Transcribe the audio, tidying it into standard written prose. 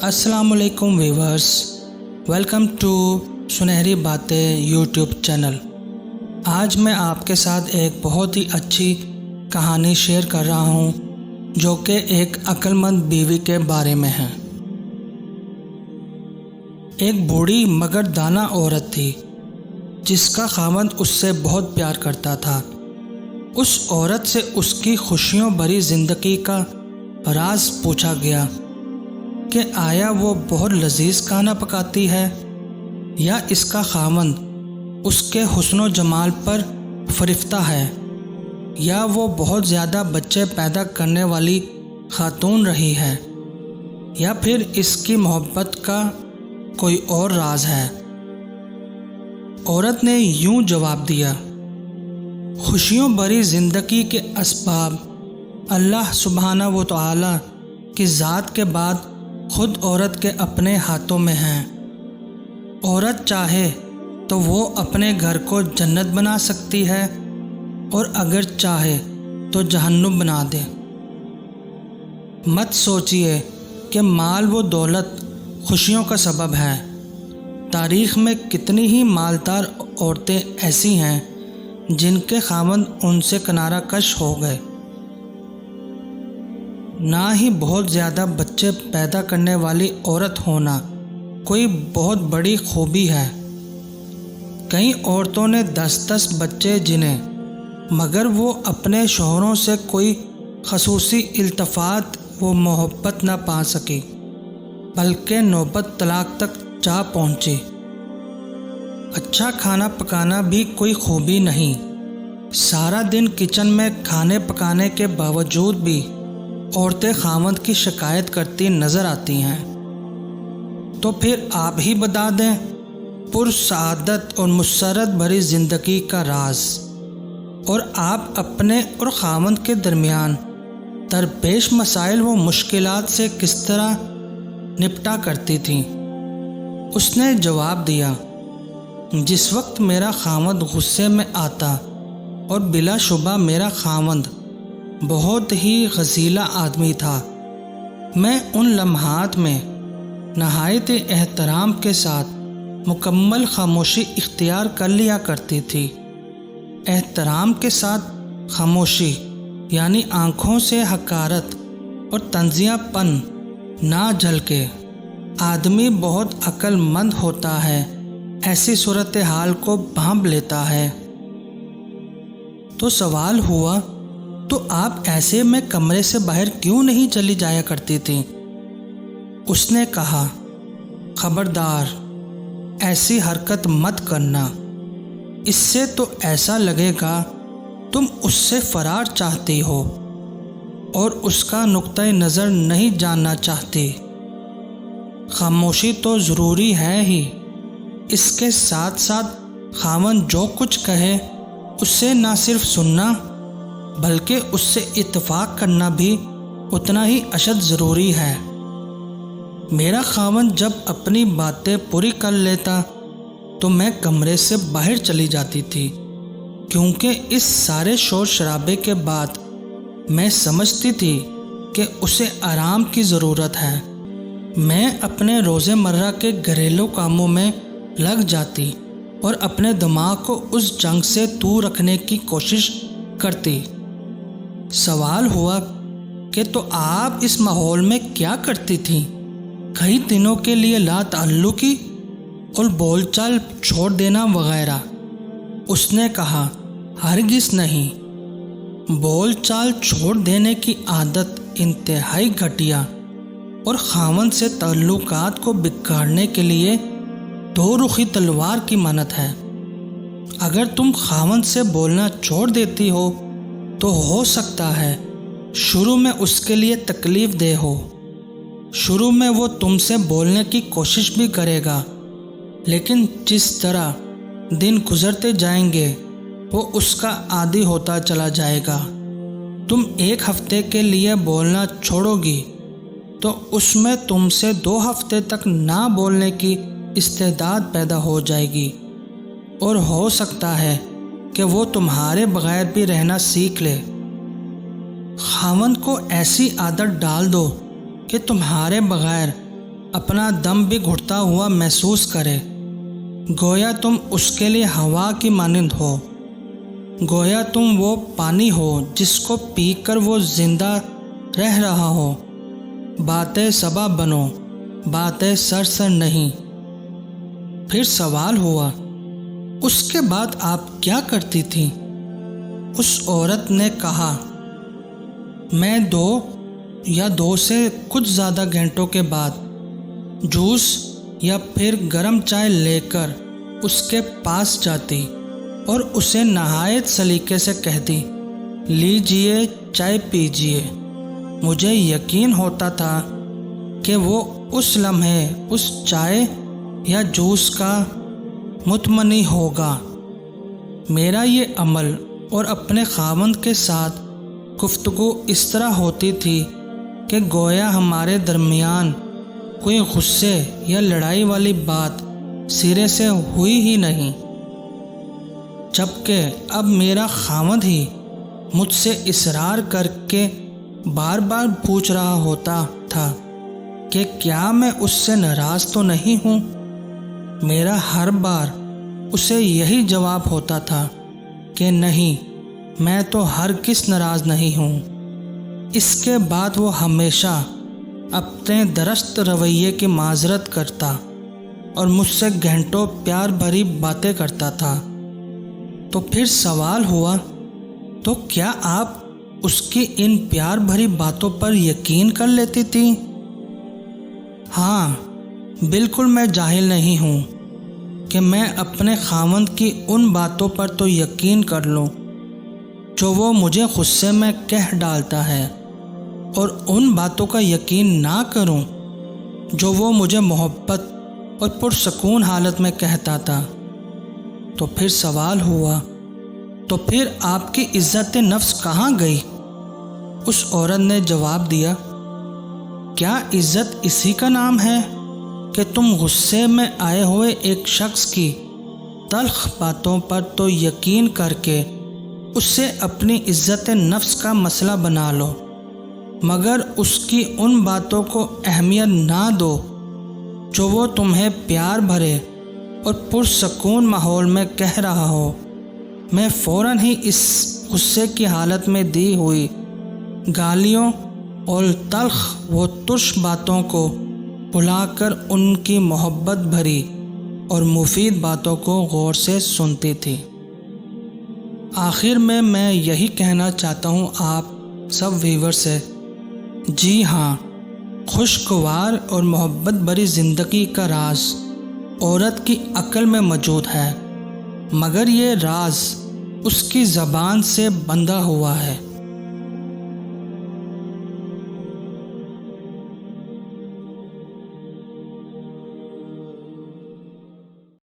السلام علیکم viewers, welcome to سنہری باتیں یوٹیوب چینل۔ آج میں آپ کے ساتھ ایک بہت ہی اچھی کہانی شیئر کر رہا ہوں جو کہ ایک عقل مند بیوی کے بارے میں ہے۔ ایک بوڑھی مگر دانا عورت تھی جس کا خاوند اس سے بہت پیار کرتا تھا۔ اس عورت سے اس کی خوشیوں بھری زندگی کا راز پوچھا گیا کہ آیا وہ بہت لذیذ کھانا پکاتی ہے یا اس کا خاوند اس کے حسن و جمال پر فریفتہ ہے، یا وہ بہت زیادہ بچے پیدا کرنے والی خاتون رہی ہے، یا پھر اس کی محبت کا کوئی اور راز ہے۔ عورت نے یوں جواب دیا، خوشیوں بھری زندگی کے اسباب اللہ سبحانہ و تعالی کی ذات کے بعد خود عورت کے اپنے ہاتھوں میں ہیں۔ عورت چاہے تو وہ اپنے گھر کو جنت بنا سکتی ہے اور اگر چاہے تو جہنم بنا دے۔ مت سوچئے کہ مال و دولت خوشیوں کا سبب ہے۔ تاریخ میں کتنی ہی مالدار عورتیں ایسی ہیں جن کے خاوند ان سے کنارہ کش ہو گئے۔ نہ ہی بہت زیادہ بچے پیدا کرنے والی عورت ہونا کوئی بہت بڑی خوبی ہے۔ کئی عورتوں نے 10 بچے جنے مگر وہ اپنے شوہروں سے کوئی خصوصی التفات و محبت نہ پا سکی، بلکہ نوبت طلاق تک جا پہنچی۔ اچھا کھانا پکانا بھی کوئی خوبی نہیں۔ سارا دن کچن میں کھانے پکانے کے باوجود بھی عورتیں خاوند کی شکایت کرتی نظر آتی ہیں۔ تو پھر آپ ہی بتا دیں پرسعادت اور مسرت بھری زندگی کا راز، اور آپ اپنے اور خاوند کے درمیان درپیش مسائل و مشکلات سے کس طرح نپٹا کرتی تھیں۔ اس نے جواب دیا، جس وقت میرا خاوند غصے میں آتا، اور بلا شبہ میرا خاوند بہت ہی غزیلہ آدمی تھا، میں ان لمحات میں نہایت احترام کے ساتھ مکمل خاموشی اختیار کر لیا کرتی تھی۔ احترام کے ساتھ خاموشی یعنی آنکھوں سے حقارت اور تنزیہ پن نہ جھلکے۔ آدمی بہت عقل مند ہوتا ہے، ایسی صورتحال کو بھانپ لیتا ہے۔ تو سوال ہوا، تو آپ ایسے میں کمرے سے باہر کیوں نہیں چلی جایا کرتی تھیں؟ اس نے کہا، خبردار، ایسی حرکت مت کرنا، اس سے تو ایسا لگے گا تم اس سے فرار چاہتی ہو اور اس کا نقطۂ نظر نہیں جاننا چاہتی۔ خاموشی تو ضروری ہے ہی، اس کے ساتھ ساتھ خاوند جو کچھ کہے اس سے نہ صرف سننا بلکہ اس سے اتفاق کرنا بھی اتنا ہی اشد ضروری ہے۔ میرا خاوند جب اپنی باتیں پوری کر لیتا تو میں کمرے سے باہر چلی جاتی تھی، کیونکہ اس سارے شور شرابے کے بعد میں سمجھتی تھی کہ اسے آرام کی ضرورت ہے۔ میں اپنے روزمرہ کے گھریلو کاموں میں لگ جاتی اور اپنے دماغ کو اس جنگ سے دور رکھنے کی کوشش کرتی۔ سوال ہوا کہ تو آپ اس ماحول میں کیا کرتی تھیں؟ کئی دنوں کے لیے لا تعلقی اور بول چال چھوڑ دینا وغیرہ؟ اس نے کہا، ہرگز نہیں۔ بول چال چھوڑ دینے کی عادت انتہائی گھٹیا اور خاوند سے تعلقات کو بگاڑنے کے لیے دو رخی تلوار کی مانند ہے۔ اگر تم خاوند سے بولنا چھوڑ دیتی ہو تو ہو سکتا ہے شروع میں اس کے لیے تکلیف دہ ہو۔ شروع میں وہ تم سے بولنے کی کوشش بھی کرے گا، لیکن جس طرح دن گزرتے جائیں گے وہ اس کا عادی ہوتا چلا جائے گا۔ تم 1 ہفتے کے لیے بولنا چھوڑو گی تو اس میں تم سے 2 ہفتے تک نہ بولنے کی استعداد پیدا ہو جائے گی، اور ہو سکتا ہے کہ وہ تمہارے بغیر بھی رہنا سیکھ لے۔ خاوند کو ایسی عادت ڈال دو کہ تمہارے بغیر اپنا دم بھی گھٹتا ہوا محسوس کرے، گویا تم اس کے لیے ہوا کی مانند ہو، گویا تم وہ پانی ہو جس کو پی کر وہ زندہ رہ رہا ہو۔ باتیں صبا بنو، باتیں سر سر نہیں۔ پھر سوال ہوا، اس کے بعد آپ کیا کرتی تھیں؟ اس عورت نے کہا، میں 2 سے کچھ زیادہ گھنٹوں کے بعد جوس یا پھر گرم چائے لے کر اس کے پاس جاتی اور اسے نہایت سلیقے سے کہتی، لیجئے چائے پیجئے۔ مجھے یقین ہوتا تھا کہ وہ اس لمحے اس چائے یا جوس کا متمنی ہوگا۔ میرا یہ عمل اور اپنے خاوند کے ساتھ گفتگو اس طرح ہوتی تھی کہ گویا ہمارے درمیان کوئی غصے یا لڑائی والی بات سرے سے ہوئی ہی نہیں، جبکہ اب میرا خاوند ہی مجھ سے اصرار کر کے بار بار پوچھ رہا ہوتا تھا کہ کیا میں اس سے ناراض تو نہیں ہوں۔ میرا ہر بار اسے یہی جواب ہوتا تھا کہ نہیں، میں تو ہرگز ناراض نہیں ہوں۔ اس کے بعد وہ ہمیشہ اپنے درست رویے کی معذرت کرتا اور مجھ سے گھنٹوں پیار بھری باتیں کرتا تھا۔ تو پھر سوال ہوا، تو کیا آپ اس کی ان پیار بھری باتوں پر یقین کر لیتی تھی؟ ہاں، بالکل میں جاہل نہیں ہوں کہ میں اپنے خاوند کی ان باتوں پر تو یقین کر لوں جو وہ مجھے غصے میں کہہ ڈالتا ہے، اور ان باتوں کا یقین نہ کروں جو وہ مجھے محبت اور پرسکون حالت میں کہتا تھا۔ تو پھر سوال ہوا، تو پھر آپ کی عزت نفس کہاں گئی؟ اس عورت نے جواب دیا، کیا عزت اسی کا نام ہے کہ تم غصے میں آئے ہوئے ایک شخص کی تلخ باتوں پر تو یقین کر کے اس سے اپنی عزت نفس کا مسئلہ بنا لو، مگر اس کی ان باتوں کو اہمیت نہ دو جو وہ تمہیں پیار بھرے اور پرسکون ماحول میں کہہ رہا ہو۔ میں فوراً ہی اس غصے کی حالت میں دی ہوئی گالیوں اور تلخ و ترش باتوں کو بھلا کر ان کی محبت بھری اور مفید باتوں کو غور سے سنتی تھی۔ آخر میں یہی کہنا چاہتا ہوں آپ سب ویور سے، جی ہاں، خوشگوار اور محبت بھری زندگی کا راز عورت کی عقل میں موجود ہے، مگر یہ راز اس کی زبان سے بندھا ہوا ہے۔